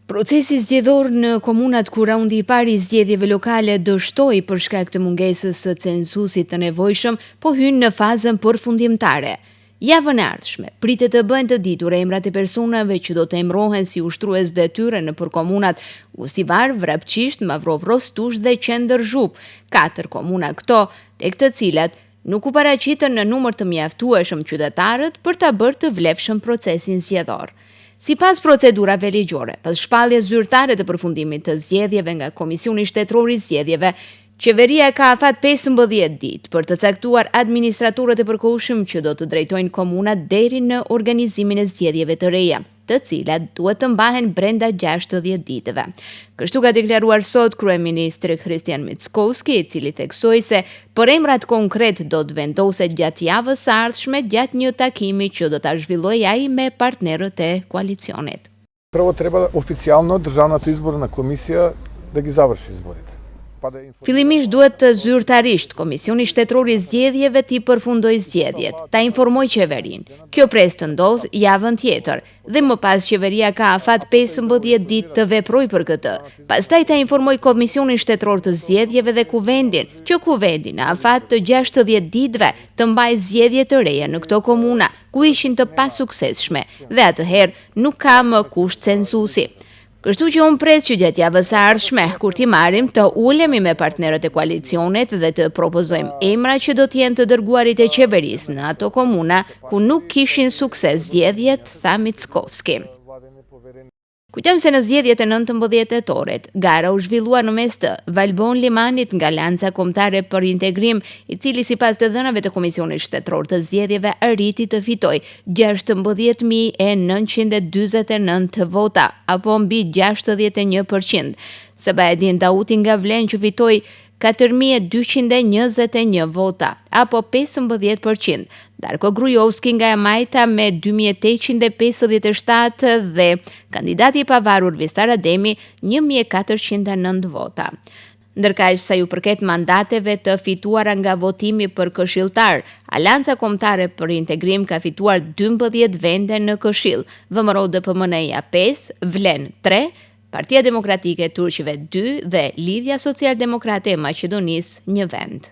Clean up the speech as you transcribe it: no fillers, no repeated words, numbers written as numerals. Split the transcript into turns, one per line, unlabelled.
Procesi zgjedhor në komunat ku raundi I parë I zgjedhjeve lokale dështoi për shkak të mungesës së censusit të nevojshëm, po hyn në fazën përfundimtare. Javën e ardhshme pritet të bëhen të ditur emrat e personave që do të emrohen si ushtrues detyre nëpër komunat Ustivar, Vrapçisht, Mavrov Rostush dhe Qendër Zhup, 4 komuna këto, tek të cilat nuk u paraqitën në numër të mjaftueshëm qytetarët për ta bërë të vlefshëm procesin zgjedhor. Sipas procedurave ligjore, pas shpalljes zyrtare të përfundimit të zgjedhjeve nga Komisioni Shtetëror I Zgjedhjeve, qeveria ka afat 15 ditë për të caktuar administratorët e përkohshëm që do të drejtojnë komunat deri në organizimin e zgjedhjeve të reja, të cilat duhet të mbahen brenda 60 ditëve. Kështu ka deklaruar sot kryeministri Christian Mickoski, I cili theksoi se për emrat konkret do të vendoset gjatë javës së ardhshme gjatë një takimi që do ta zhvillojë ai me partnerët e koalicionit.
Prvo treba oficijalno Državната изборна комисия да ги завърши изборите.
Fillimisht duhet të zyrtarisht Komisioni Shtetëror I Zgjedhjeve t'i përfundojë zgjedhjet, ta informojë qeverinë. Kjo pres të ndodh javën tjetër dhe më pas qeveria ka afat 15 ditë të veprojë për këtë. Pastaj ta informojë Komisionin Shtetëror të Zgjedhjeve dhe Kuvendin, që Kuvendi në afat të 60 ditëve të mbajë zgjedhje të reja në këto komuna ku ishin të pasuksesshme dhe atëherë nuk ka më kusht censusi. Kështu që unë pres që gjatë javës së ardhshme, kur t'i marrim të ulemi me partnerët e koalicionit dhe të propozojmë emra që do t'jenë të dërguarit e qeverisë në ato komuna ku nuk kishin sukses zgjedhjet, tha Mickoski. Kujtojmë se në zgjedhjet e 19 tetorit, gara u zhvillua në mes të Valbon Limanit nga Lanca Kombëtare për Integrim, I cili sipas të dhënave të Komisionit Shtetëror të Zgjedhjeve arriti të fitojë 16.949 vota, apo mbi 61%. Sabahattin Dauti nga Vlen që fitoi 4.221 vota, apo 15%, Darko Grujovski nga Majta me 2.857 dhe kandidati I pavarur Visar Ademi 1.409 vota. Ndërkaq sa ju përket mandateve të fituara nga votimi për këshilltar, Alanca Kombëtare për Integrim ka fituar 12 vende në Këshill, VMRO DPMNE-ja 5, Vlen 3, Partia Demokratike e Turqive 2 dhe Lidhja Social-Demokrate e Maqedonisë 1 vend.